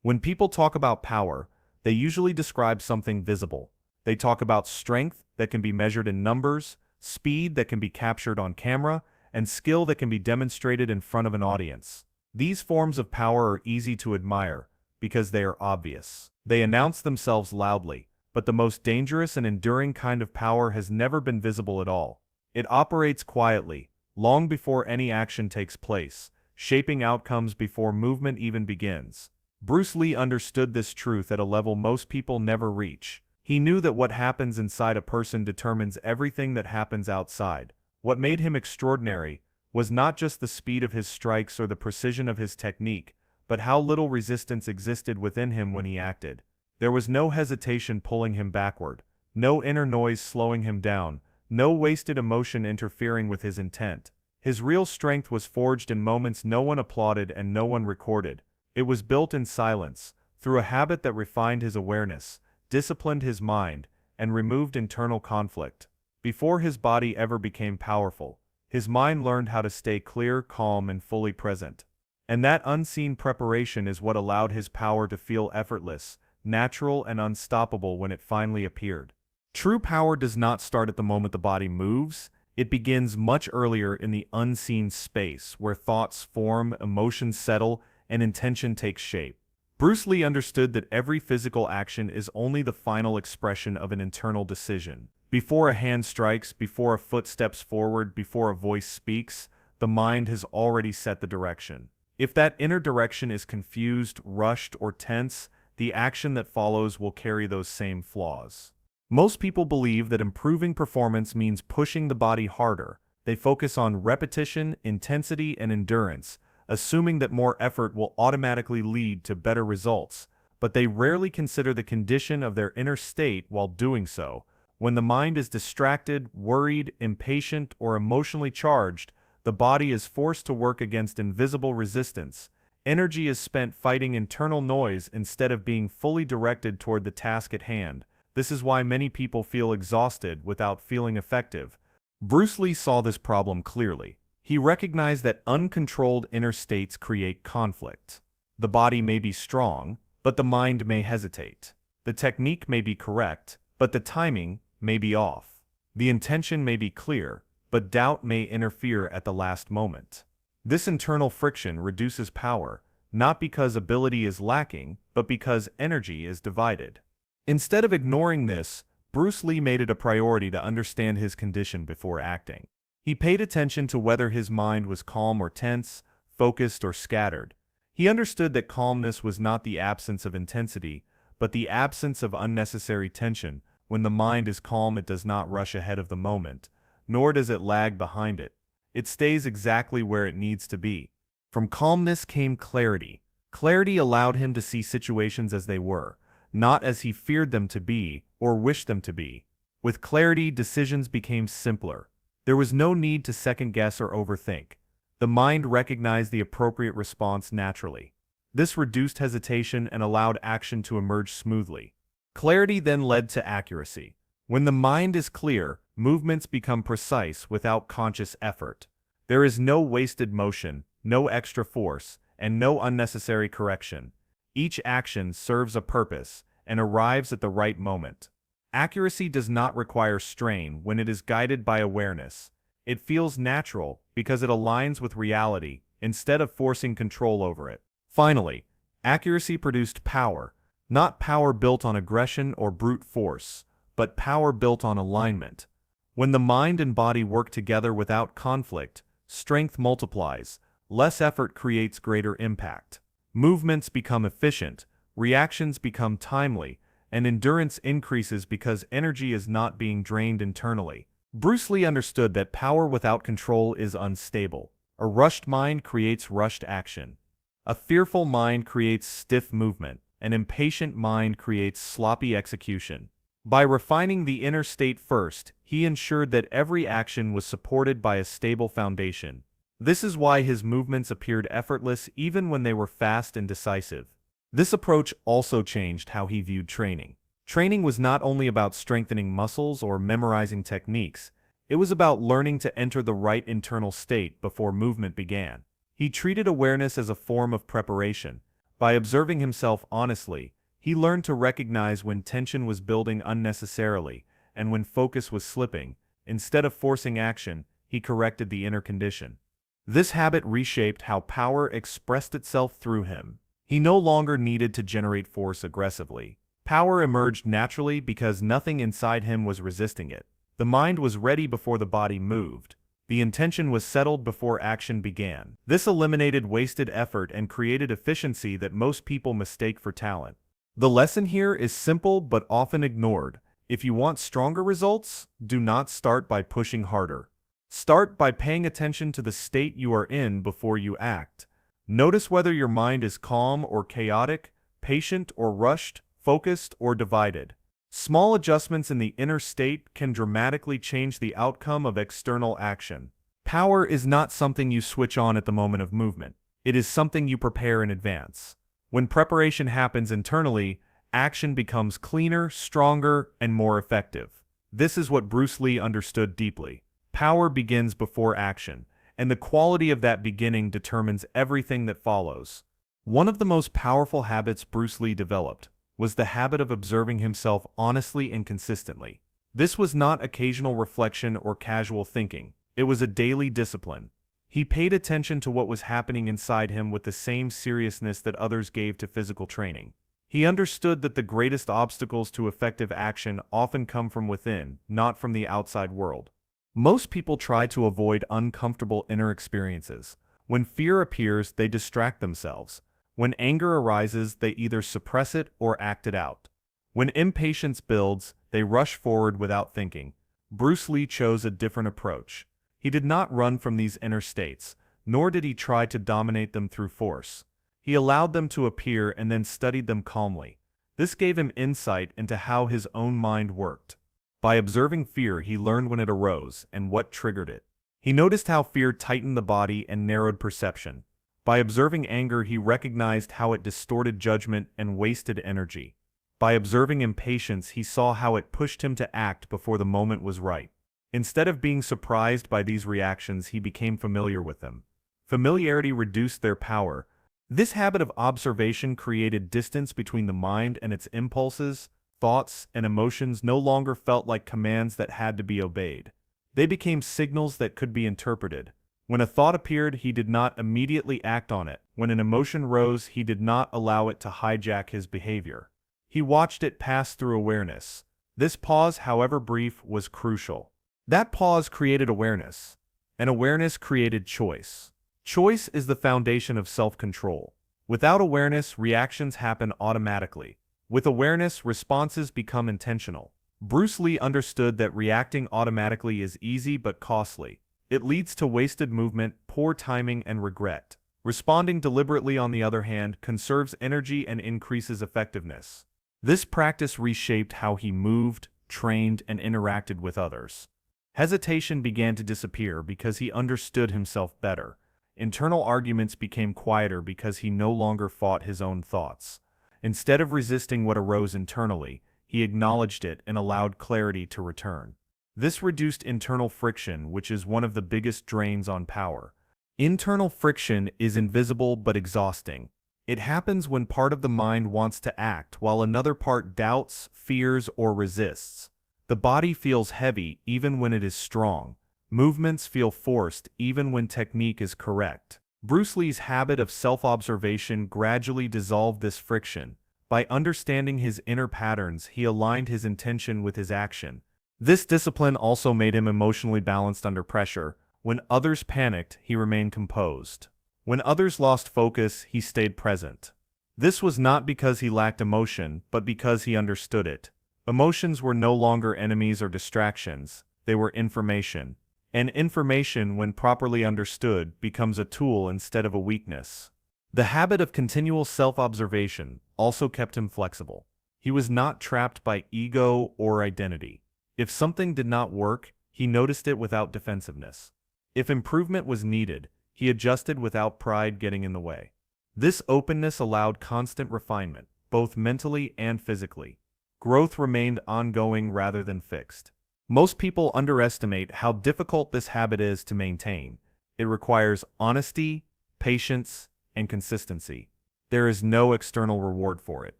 When people talk about power, they usually describe something visible. They talk about strength that can be measured in numbers, speed that can be captured on camera, and skill that can be demonstrated in front of an audience. These forms of power are easy to admire because they are obvious. They announce themselves loudly, but the most dangerous and enduring kind of power has never been visible at all. It operates quietly, long before any action takes place, shaping outcomes before movement even begins. Bruce Lee understood this truth at a level most people never reach. He knew that what happens inside a person determines everything that happens outside. What made him extraordinary was not just the speed of his strikes or the precision of his technique, but how little resistance existed within him when he acted. There was no hesitation pulling him backward, no inner noise slowing him down, no wasted emotion interfering with his intent. His real strength was forged in moments no one applauded and no one recorded. It was built in silence, through a habit that refined his awareness, disciplined his mind, and removed internal conflict. Before his body ever became powerful, his mind learned how to stay clear, calm, and fully present. And that unseen preparation is what allowed his power to feel effortless, natural, and unstoppable when it finally appeared. True power does not start at the moment the body moves. It begins much earlier in the unseen space where thoughts form, emotions settle, and intention takes shape. Bruce Lee understood that every physical action is only the final expression of an internal decision. Before a hand strikes, before a foot steps forward, before a voice speaks, the mind has already set the direction. If that inner direction is confused, rushed, or tense, the action that follows will carry those same flaws. Most people believe that improving performance means pushing the body harder. They focus on repetition, intensity, and endurance, assuming that more effort will automatically lead to better results, but they rarely consider the condition of their inner state while doing so. When the mind is distracted, worried, impatient, or emotionally charged, the body is forced to work against invisible resistance. Energy is spent fighting internal noise instead of being fully directed toward the task at hand. This is why many people feel exhausted without feeling effective. Bruce Lee saw this problem clearly. He recognized that uncontrolled inner states create conflict. The body may be strong, but the mind may hesitate. The technique may be correct, but the timing may be off. The intention may be clear, but doubt may interfere at the last moment. This internal friction reduces power, not because ability is lacking, but because energy is divided. Instead of ignoring this, Bruce Lee made it a priority to understand his condition before acting. He paid attention to whether his mind was calm or tense, focused or scattered. He understood that calmness was not the absence of intensity, but the absence of unnecessary tension. When the mind is calm, it does not rush ahead of the moment, nor does it lag behind it. It stays exactly where it needs to be. From calmness came clarity. Clarity allowed him to see situations as they were, not as he feared them to be or wished them to be. With clarity, decisions became simpler. There was no need to second-guess or overthink. The mind recognized the appropriate response naturally. This reduced hesitation and allowed action to emerge smoothly. Clarity then led to accuracy. When the mind is clear, movements become precise without conscious effort. There is no wasted motion, no extra force, and no unnecessary correction. Each action serves a purpose and arrives at the right moment. Accuracy does not require strain when it is guided by awareness. It feels natural because it aligns with reality instead of forcing control over it. Finally, accuracy produced power, not power built on aggression or brute force, but power built on alignment. When the mind and body work together without conflict, strength multiplies, less effort creates greater impact. Movements become efficient, reactions become timely, and endurance increases because energy is not being drained internally. Bruce Lee understood that power without control is unstable. A rushed mind creates rushed action. A fearful mind creates stiff movement. An impatient mind creates sloppy execution. By refining the inner state first, he ensured that every action was supported by a stable foundation. This is why his movements appeared effortless even when they were fast and decisive. This approach also changed how he viewed training. Training was not only about strengthening muscles or memorizing techniques, it was about learning to enter the right internal state before movement began. He treated awareness as a form of preparation. By observing himself honestly, he learned to recognize when tension was building unnecessarily and when focus was slipping. Instead of forcing action, he corrected the inner condition. This habit reshaped how power expressed itself through him. He no longer needed to generate force aggressively. Power emerged naturally because nothing inside him was resisting it. The mind was ready before the body moved. The intention was settled before action began. This eliminated wasted effort and created efficiency that most people mistake for talent. The lesson here is simple but often ignored. If you want stronger results, do not start by pushing harder. Start by paying attention to the state you are in before you act. Notice whether your mind is calm or chaotic, patient or rushed, focused or divided. Small adjustments in the inner state can dramatically change the outcome of external action. Power is not something you switch on at the moment of movement. It is something you prepare in advance. When preparation happens internally, action becomes cleaner, stronger, and more effective. This is what Bruce Lee understood deeply. Power begins before action, and the quality of that beginning determines everything that follows. One of the most powerful habits Bruce Lee developed was the habit of observing himself honestly and consistently. This was not occasional reflection or casual thinking. It was a daily discipline. He paid attention to what was happening inside him with the same seriousness that others gave to physical training. He understood that the greatest obstacles to effective action often come from within, not from the outside world. Most people try to avoid uncomfortable inner experiences. When fear appears, they distract themselves. When anger arises, they either suppress it or act it out. When impatience builds, they rush forward without thinking. Bruce Lee chose a different approach. He did not run from these inner states, nor did he try to dominate them through force. He allowed them to appear and then studied them calmly. This gave him insight into how his own mind worked. By observing fear, he learned when it arose and what triggered it. He noticed how fear tightened the body and narrowed perception. By observing anger, he recognized how it distorted judgment and wasted energy. By observing impatience, he saw how it pushed him to act before the moment was right. Instead of being surprised by these reactions, he became familiar with them. Familiarity reduced their power. This habit of observation created distance between the mind and its impulses. Thoughts and emotions no longer felt like commands that had to be obeyed. They became signals that could be interpreted. When a thought appeared, he did not immediately act on it. When an emotion rose, he did not allow it to hijack his behavior. He watched it pass through awareness. This pause, however brief, was crucial. That pause created awareness, and awareness created choice. Choice is the foundation of self-control. Without awareness, reactions happen automatically. With awareness, responses become intentional. Bruce Lee understood that reacting automatically is easy but costly. It leads to wasted movement, poor timing, and regret. Responding deliberately, on the other hand, conserves energy and increases effectiveness. This practice reshaped how he moved, trained, and interacted with others. Hesitation began to disappear because he understood himself better. Internal arguments became quieter because he no longer fought his own thoughts. Instead of resisting what arose internally, he acknowledged it and allowed clarity to return. This reduced internal friction, which is one of the biggest drains on power. Internal friction is invisible but exhausting. It happens when part of the mind wants to act while another part doubts, fears, or resists. The body feels heavy even when it is strong. Movements feel forced even when technique is correct. Bruce Lee's habit of self-observation gradually dissolved this friction. By understanding his inner patterns, he aligned his intention with his action. This discipline also made him emotionally balanced under pressure. When others panicked, he remained composed. When others lost focus, he stayed present. This was not because he lacked emotion, but because he understood it. Emotions were no longer enemies or distractions, they were information. And information, when properly understood, becomes a tool instead of a weakness. The habit of continual self-observation also kept him flexible. He was not trapped by ego or identity. If something did not work, he noticed it without defensiveness. If improvement was needed, he adjusted without pride getting in the way. This openness allowed constant refinement, both mentally and physically. Growth remained ongoing rather than fixed. Most people underestimate how difficult this habit is to maintain. It requires honesty, patience, and consistency. there is no external reward for it.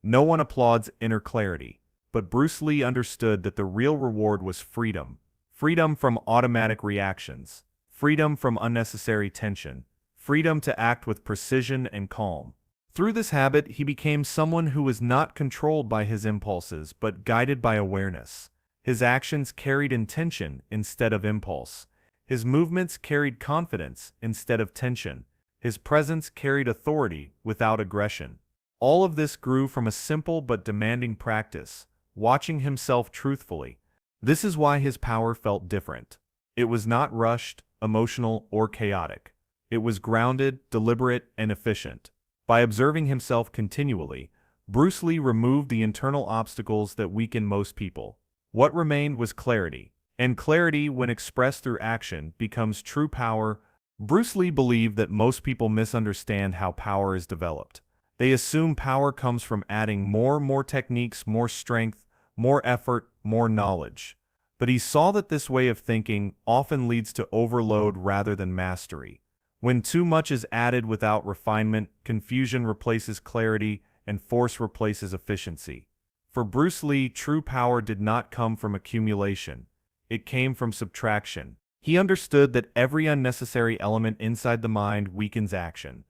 No one applauds inner clarity. But Bruce Lee understood that the real reward was freedom. Freedom from automatic reactions. Freedom from unnecessary tension. Freedom to act with precision and calm. Through this habit, he became someone who was not controlled by his impulses but guided by awareness. His actions carried intention instead of impulse. His movements carried confidence instead of tension. His presence carried authority without aggression. All of this grew from a simple but demanding practice, watching himself truthfully. This is why his power felt different. It was not rushed, emotional, or chaotic. It was grounded, deliberate, and efficient. By observing himself continually, Bruce Lee removed the internal obstacles that weaken most people. What remained was clarity. And clarity, when expressed through action, becomes true power. Bruce Lee believed that most people misunderstand how power is developed. They assume power comes from adding more techniques, more strength, more effort, more knowledge. But he saw that this way of thinking often leads to overload rather than mastery. When too much is added without refinement, confusion replaces clarity, and force replaces efficiency. For Bruce Lee, true power did not come from accumulation. It came from subtraction. He understood that every unnecessary element inside the mind weakens action.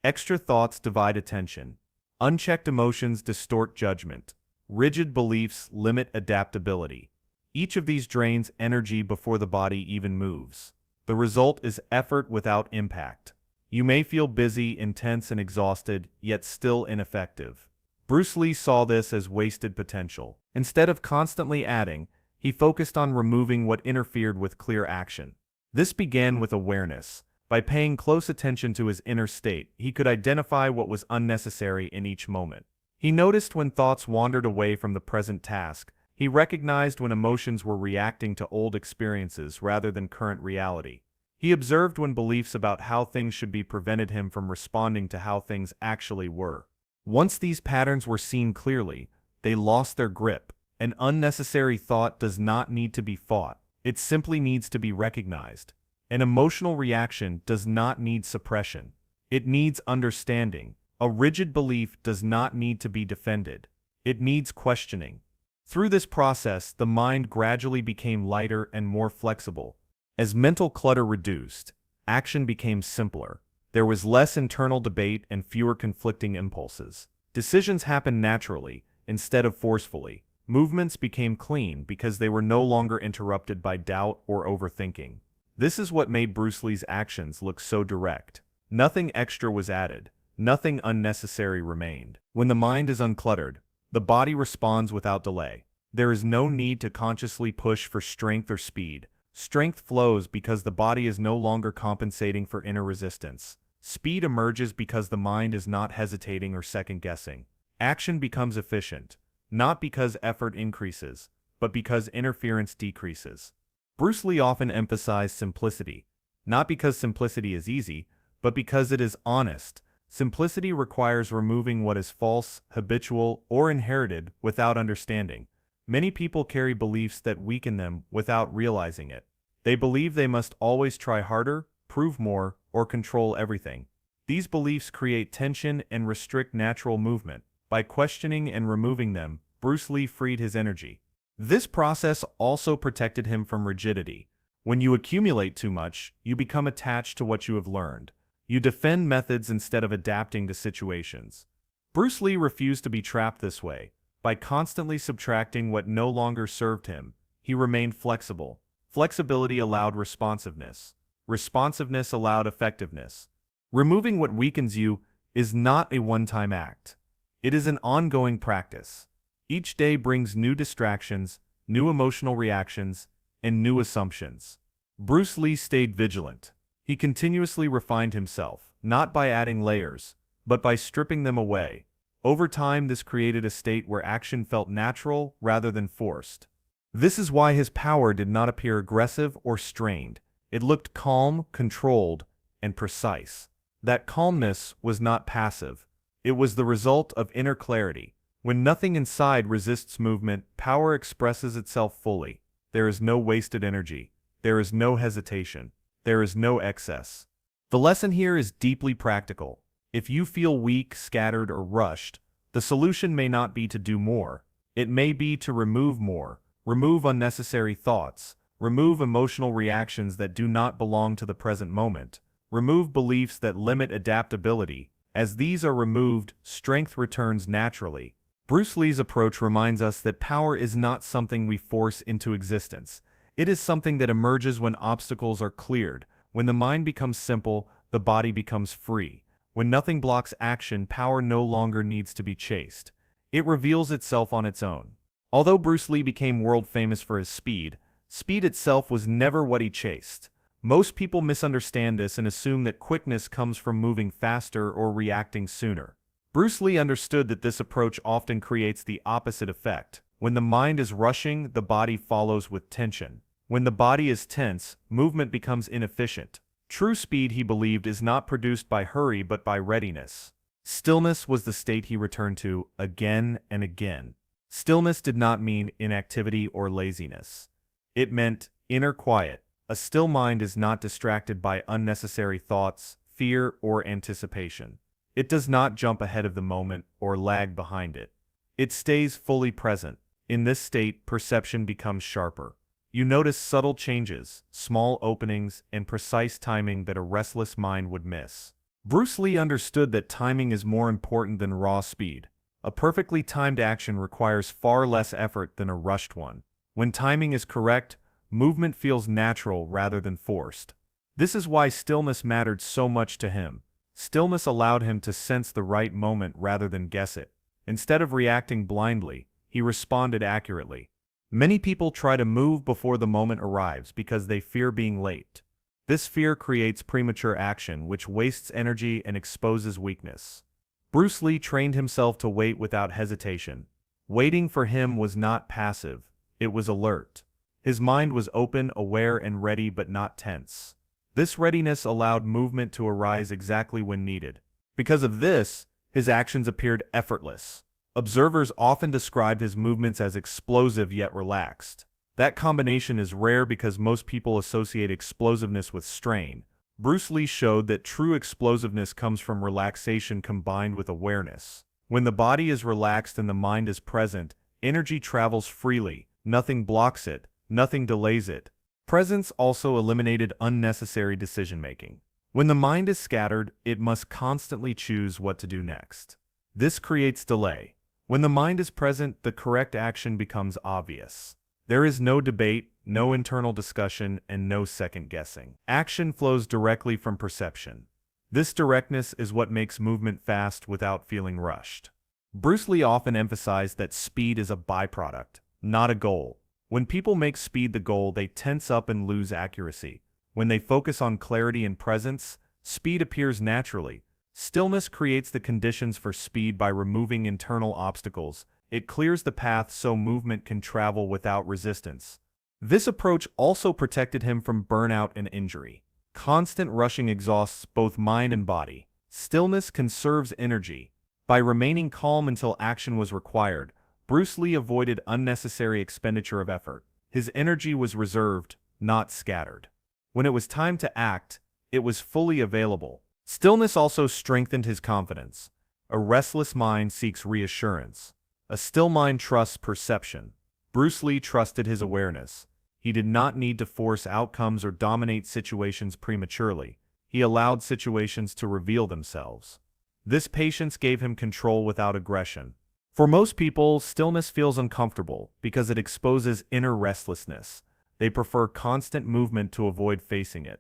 Extra thoughts divide attention. Unchecked emotions distort judgment. Rigid beliefs limit adaptability. Each of these drains energy before the body even moves. The result is effort without impact. You may feel busy, intense, and exhausted, yet still ineffective. Bruce Lee saw this as wasted potential. Instead of constantly adding, he focused on removing what interfered with clear action. This began with awareness. By paying close attention to his inner state, he could identify what was unnecessary in each moment. He noticed when thoughts wandered away from the present task. He recognized when emotions were reacting to old experiences rather than current reality. He observed when beliefs about how things should be prevented him from responding to how things actually were. Once these patterns were seen clearly, they lost their grip. An unnecessary thought does not need to be fought. It simply needs to be recognized. An emotional reaction does not need suppression. It needs understanding. A rigid belief does not need to be defended. It needs questioning. Through this process, the mind gradually became lighter and more flexible. As mental clutter reduced, action became simpler. There was less internal debate and fewer conflicting impulses. Decisions happened naturally, instead of forcefully. Movements became clean because they were no longer interrupted by doubt or overthinking. This is what made Bruce Lee's actions look so direct. Nothing extra was added. Nothing unnecessary remained. When the mind is uncluttered, the body responds without delay. There is no need to consciously push for strength or speed. Strength flows because the body is no longer compensating for inner resistance. Speed emerges because the mind is not hesitating or second-guessing. Action becomes efficient, not because effort increases, but because interference decreases. Bruce Lee often emphasized simplicity, not because simplicity is easy, but because it is honest. Simplicity requires removing what is false, habitual, or inherited without understanding. Many people carry beliefs that weaken them without realizing it. They believe they must always try harder, prove more, or control everything. These beliefs create tension and restrict natural movement. By questioning and removing them, Bruce Lee freed his energy. This process also protected him from rigidity. When you accumulate too much, you become attached to what you have learned. You defend methods instead of adapting to situations. Bruce Lee refused to be trapped this way. By constantly subtracting what no longer served him, he remained flexible. Flexibility allowed responsiveness. Responsiveness allowed effectiveness. Removing what weakens you is not a one-time act. It is an ongoing practice. Each day brings new distractions, new emotional reactions, and new assumptions. Bruce Lee stayed vigilant. He continuously refined himself, not by adding layers, but by stripping them away. Over time, this created a state where action felt natural rather than forced. This is why his power did not appear aggressive or strained. It looked calm, controlled, and precise. That calmness was not passive. It was the result of inner clarity. When nothing inside resists movement, power expresses itself fully. There is no wasted energy. There is no hesitation. There is no excess. The lesson here is deeply practical. If you feel weak, scattered, or rushed, the solution may not be to do more. It may be to remove more, remove unnecessary thoughts, remove emotional reactions that do not belong to the present moment, remove beliefs that limit adaptability. As these are removed, strength returns naturally. Bruce Lee's approach reminds us that power is not something we force into existence. It is something that emerges when obstacles are cleared. When the mind becomes simple, the body becomes free. When nothing blocks action, power no longer needs to be chased. It reveals itself on its own. Although Bruce Lee became world famous for his speed, speed itself was never what he chased. Most people misunderstand this and assume that quickness comes from moving faster or reacting sooner. Bruce Lee understood that this approach often creates the opposite effect. When the mind is rushing, the body follows with tension. When the body is tense, movement becomes inefficient. True speed, he believed, is not produced by hurry but by readiness. Stillness was the state he returned to again and again. Stillness did not mean inactivity or laziness. It meant inner quiet. A still mind is not distracted by unnecessary thoughts, fear, or anticipation. It does not jump ahead of the moment or lag behind it. It stays fully present. In this state, perception becomes sharper. You notice subtle changes, small openings, and precise timing that a restless mind would miss. Bruce Lee understood that timing is more important than raw speed. A perfectly timed action requires far less effort than a rushed one. When timing is correct, movement feels natural rather than forced. This is why stillness mattered so much to him. Stillness allowed him to sense the right moment rather than guess it. Instead of reacting blindly, he responded accurately. Many people try to move before the moment arrives because they fear being late. This fear creates premature action, which wastes energy and exposes weakness. Bruce Lee trained himself to wait without hesitation. Waiting for him was not passive, it was alert. His mind was open, aware, and ready but not tense. This readiness allowed movement to arise exactly when needed. Because of this, his actions appeared effortless. Observers often described his movements as explosive yet relaxed. That combination is rare because most people associate explosiveness with strain. Bruce Lee showed that true explosiveness comes from relaxation combined with awareness. When the body is relaxed and the mind is present, energy travels freely, nothing blocks it, nothing delays it. Presence also eliminated unnecessary decision-making. When the mind is scattered, it must constantly choose what to do next. This creates delay. When the mind is present, the correct action becomes obvious. There is no debate, no internal discussion, and no second-guessing. Action flows directly from perception. This directness is what makes movement fast without feeling rushed. Bruce Lee often emphasized that speed is a byproduct, not a goal. When people make speed the goal, they tense up and lose accuracy. When they focus on clarity and presence, speed appears naturally. Stillness creates the conditions for speed by removing internal obstacles. It clears the path so movement can travel without resistance. This approach also protected him from burnout and injury. Constant rushing exhausts both mind and body. Stillness conserves energy. By remaining calm until action was required, Bruce Lee avoided unnecessary expenditure of effort. His energy was reserved, not scattered. When it was time to act, it was fully available. Stillness also strengthened his confidence. A restless mind seeks reassurance. A still mind trusts perception. Bruce Lee trusted his awareness. He did not need to force outcomes or dominate situations prematurely. He allowed situations to reveal themselves. This patience gave him control without aggression. For most people, stillness feels uncomfortable because it exposes inner restlessness. They prefer constant movement to avoid facing it.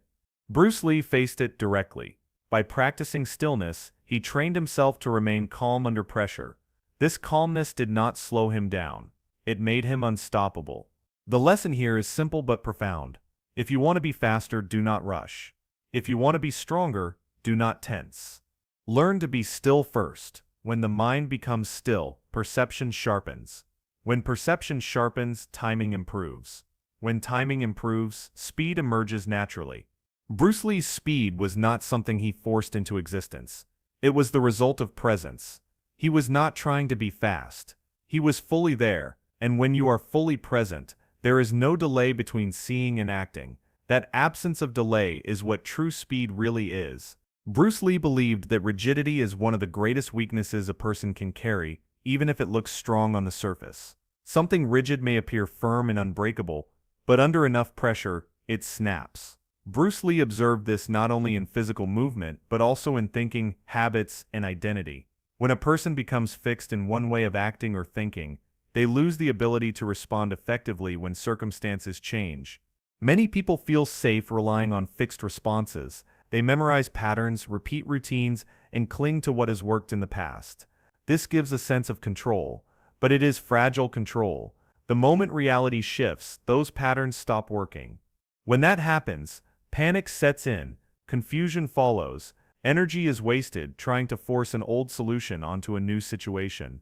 Bruce Lee faced it directly. By practicing stillness, he trained himself to remain calm under pressure. This calmness did not slow him down. It made him unstoppable. The lesson here is simple but profound. If you want to be faster, do not rush. If you want to be stronger, do not tense. Learn to be still first. When the mind becomes still, perception sharpens. When perception sharpens, timing improves. When timing improves, speed emerges naturally. Bruce Lee's speed was not something he forced into existence. It was the result of presence. He was not trying to be fast. He was fully there, and when you are fully present, there is no delay between seeing and acting. That absence of delay is what true speed really is. Bruce Lee believed that rigidity is one of the greatest weaknesses a person can carry, even if it looks strong on the surface. Something rigid may appear firm and unbreakable, but under enough pressure, it snaps. Bruce Lee observed this not only in physical movement, but also in thinking, habits, and identity. When a person becomes fixed in one way of acting or thinking, they lose the ability to respond effectively when circumstances change. Many people feel safe relying on fixed responses. They memorize patterns, repeat routines, and cling to what has worked in the past. This gives a sense of control, but it is fragile control. The moment reality shifts, those patterns stop working. When that happens, panic sets in, confusion follows, energy is wasted trying to force an old solution onto a new situation.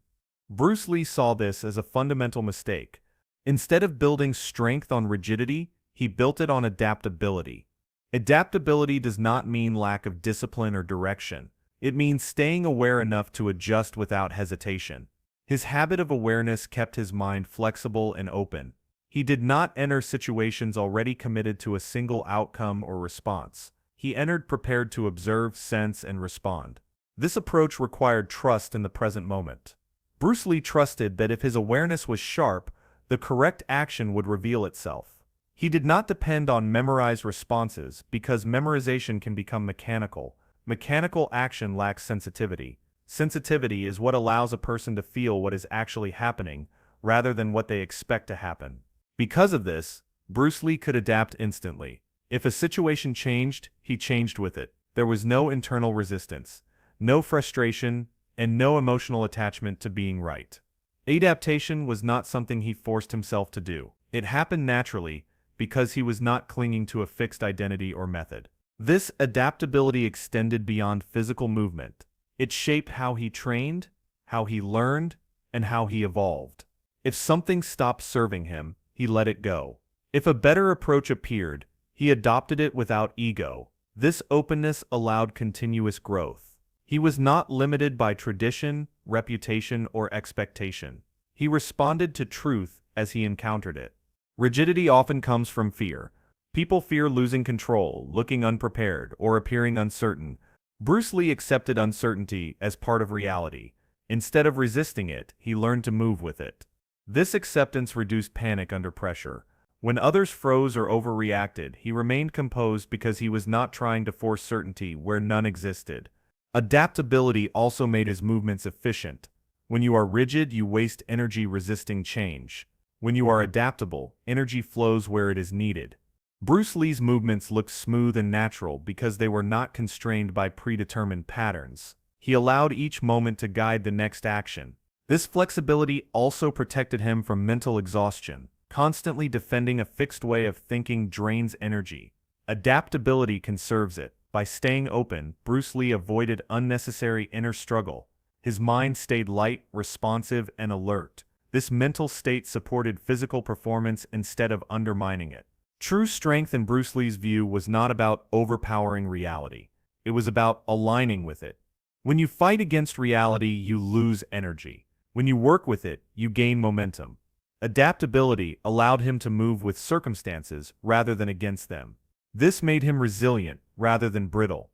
Bruce Lee saw this as a fundamental mistake. Instead of building strength on rigidity, he built it on adaptability. Adaptability does not mean lack of discipline or direction. It means staying aware enough to adjust without hesitation. His habit of awareness kept his mind flexible and open. He did not enter situations already committed to a single outcome or response. He entered prepared to observe, sense, and respond. This approach required trust in the present moment. Bruce Lee trusted that if his awareness was sharp, the correct action would reveal itself. He did not depend on memorized responses because memorization can become mechanical. Mechanical action lacks sensitivity. Sensitivity is what allows a person to feel what is actually happening rather than what they expect to happen. Because of this, Bruce Lee could adapt instantly. If a situation changed, he changed with it. There was no internal resistance, no frustration, and no emotional attachment to being right. Adaptation was not something he forced himself to do. It happened naturally, because he was not clinging to a fixed identity or method. This adaptability extended beyond physical movement. It shaped how he trained, how he learned, and how he evolved. If something stopped serving him, he let it go. If a better approach appeared, he adopted it without ego. This openness allowed continuous growth. He was not limited by tradition, reputation, or expectation. He responded to truth as he encountered it. Rigidity often comes from fear. People fear losing control, looking unprepared, or appearing uncertain. Bruce Lee accepted uncertainty as part of reality. Instead of resisting it, he learned to move with it. This acceptance reduced panic under pressure. When others froze or overreacted, he remained composed because he was not trying to force certainty where none existed. Adaptability also made his movements efficient. When you are rigid, you waste energy resisting change. When you are adaptable, energy flows where it is needed. Bruce Lee's movements looked smooth and natural because they were not constrained by predetermined patterns. He allowed each moment to guide the next action. This flexibility also protected him from mental exhaustion. Constantly defending a fixed way of thinking drains energy. Adaptability conserves it. By staying open, Bruce Lee avoided unnecessary inner struggle. His mind stayed light, responsive, and alert. This mental state supported physical performance instead of undermining it. True strength in Bruce Lee's view was not about overpowering reality. It was about aligning with it. When you fight against reality, you lose energy. When you work with it, you gain momentum. Adaptability allowed him to move with circumstances rather than against them. This made him resilient rather than brittle.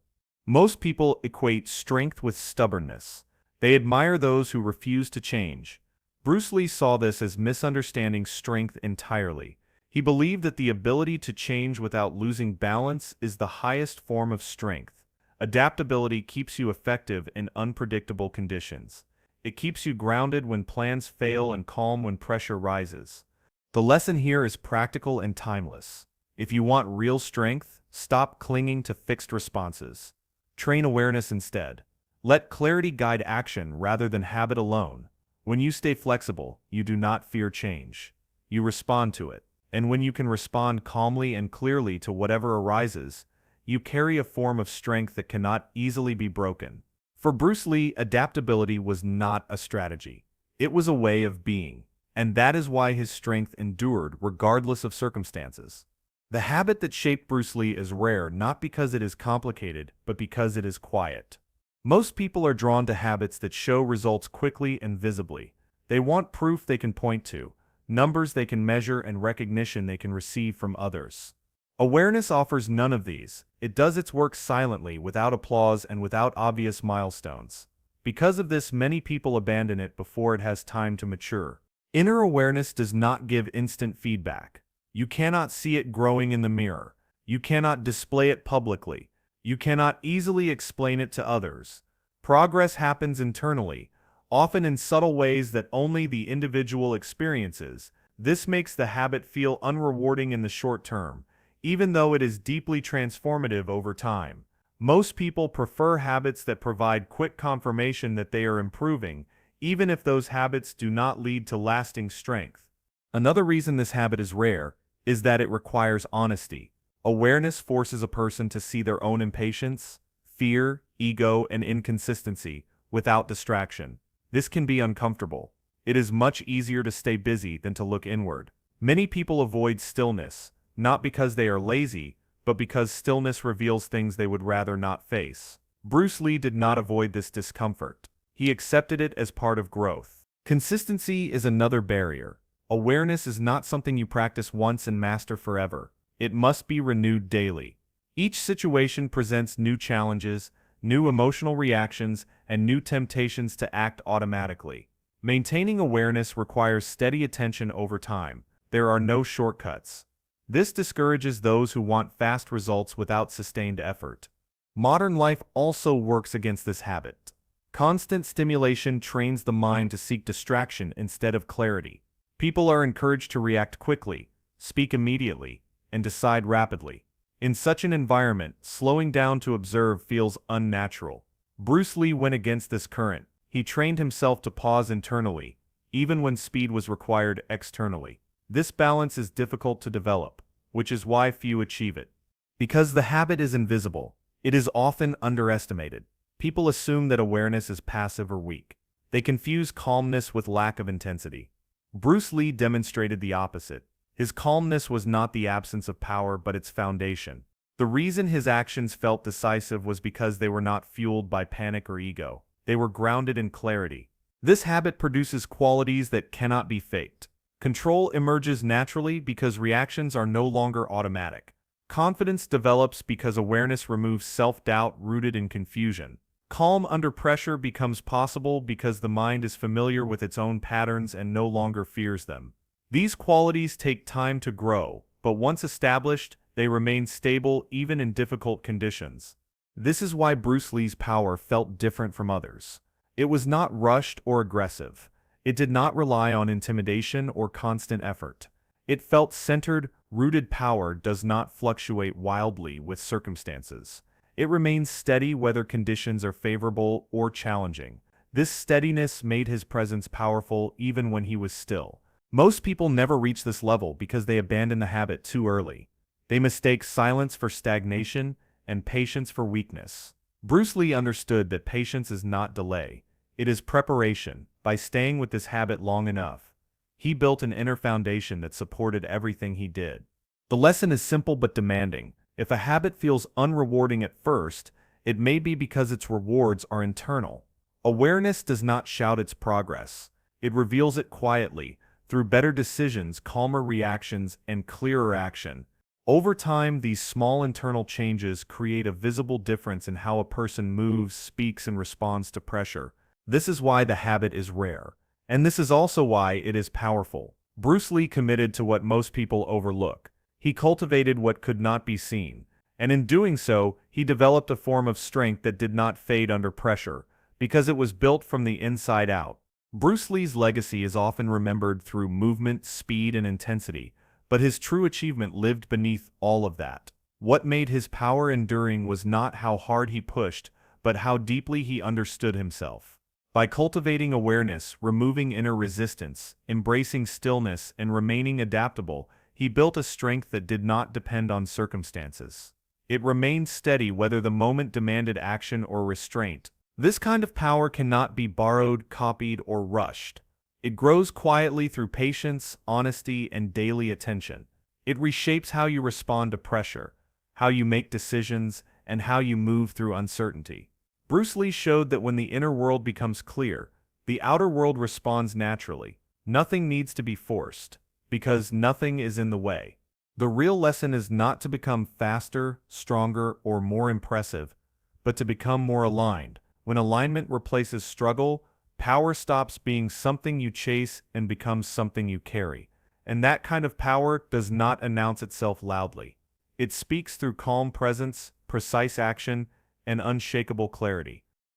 Most people equate strength with stubbornness. They admire those who refuse to change. Bruce Lee saw this as misunderstanding strength entirely. He believed that the ability to change without losing balance is the highest form of strength. Adaptability keeps you effective in unpredictable conditions. It keeps you grounded when plans fail and calm when pressure rises. The lesson here is practical and timeless. If you want real strength, stop clinging to fixed responses. Train awareness instead. Let clarity guide action rather than habit alone. When you stay flexible, you do not fear change. You respond to it. And when you can respond calmly and clearly to whatever arises, you carry a form of strength that cannot easily be broken. For Bruce Lee, adaptability was not a strategy. It was a way of being. And that is why his strength endured regardless of circumstances. The habit that shaped Bruce Lee is rare not because it is complicated, but because it is quiet. Most people are drawn to habits that show results quickly and visibly. They want proof they can point to, numbers they can measure, and recognition they can receive from others. Awareness offers none of these. It does its work silently, without applause and without obvious milestones. Because of this, many people abandon it before it has time to mature. Inner awareness does not give instant feedback. You cannot see it growing in the mirror. You cannot display it publicly. You cannot easily explain it to others. Progress happens internally, often in subtle ways that only the individual experiences. This makes the habit feel unrewarding in the short term, even though it is deeply transformative over time. Most people prefer habits that provide quick confirmation that they are improving, even if those habits do not lead to lasting strength. Another reason this habit is rare is that it requires honesty. Awareness forces a person to see their own impatience, fear, ego, and inconsistency without distraction. This can be uncomfortable. It is much easier to stay busy than to look inward. Many people avoid stillness, not because they are lazy, but because stillness reveals things they would rather not face. Bruce Lee did not avoid this discomfort. He accepted it as part of growth. Consistency is another barrier. Awareness is not something you practice once and master forever. It must be renewed daily. Each situation presents new challenges, new emotional reactions, and new temptations to act automatically. Maintaining awareness requires steady attention over time. There are no shortcuts. This discourages those who want fast results without sustained effort. Modern life also works against this habit. Constant stimulation trains the mind to seek distraction instead of clarity. People are encouraged to react quickly, speak immediately, and decide rapidly. In such an environment, slowing down to observe feels unnatural. Bruce Lee went against this current. He trained himself to pause internally, even when speed was required externally. This balance is difficult to develop, which is why few achieve it. Because the habit is invisible, it is often underestimated. People assume that awareness is passive or weak. They confuse calmness with lack of intensity. Bruce Lee demonstrated the opposite. His calmness was not the absence of power, but its foundation. The reason his actions felt decisive was because they were not fueled by panic or ego. They were grounded in clarity. This habit produces qualities that cannot be faked. Control emerges naturally because reactions are no longer automatic. Confidence develops because awareness removes self-doubt rooted in confusion. Calm under pressure becomes possible because the mind is familiar with its own patterns and no longer fears them. These qualities take time to grow, but once established, they remain stable even in difficult conditions. This is why Bruce Lee's power felt different from others. It was not rushed or aggressive. It did not rely on intimidation or constant effort. It felt centered, rooted. Power does not fluctuate wildly with circumstances. It remains steady whether conditions are favorable or challenging. This steadiness made his presence powerful even when he was still. Most people never reach this level because they abandon the habit too early. They mistake silence for stagnation and patience for weakness. Bruce Lee understood that patience is not delay. It is preparation. By staying with this habit long enough, he built an inner foundation that supported everything he did. The lesson is simple but demanding. If a habit feels unrewarding at first, it may be because its rewards are internal. Awareness does not shout its progress. It reveals it quietly, through better decisions, calmer reactions, and clearer action. Over time, these small internal changes create a visible difference in how a person moves, speaks, and responds to pressure. This is why the habit is rare. And this is also why it is powerful. Bruce Lee committed to what most people overlook. He cultivated what could not be seen. And in doing so, he developed a form of strength that did not fade under pressure, because it was built from the inside out. Bruce Lee's legacy is often remembered through movement, speed, and intensity, but his true achievement lived beneath all of that. What made his power enduring was not how hard he pushed, but how deeply he understood himself. By cultivating awareness, removing inner resistance, embracing stillness, and remaining adaptable, he built a strength that did not depend on circumstances. It remained steady whether the moment demanded action or restraint. This kind of power cannot be borrowed, copied, or rushed. It grows quietly through patience, honesty, and daily attention. It reshapes how you respond to pressure, how you make decisions, and how you move through uncertainty. Bruce Lee showed that when the inner world becomes clear, the outer world responds naturally. Nothing needs to be forced, because nothing is in the way. The real lesson is not to become faster, stronger, or more impressive, but to become more aligned. When alignment replaces struggle, power stops being something you chase and becomes something you carry. And that kind of power does not announce itself loudly. It speaks through calm presence, precise action, and unshakable clarity.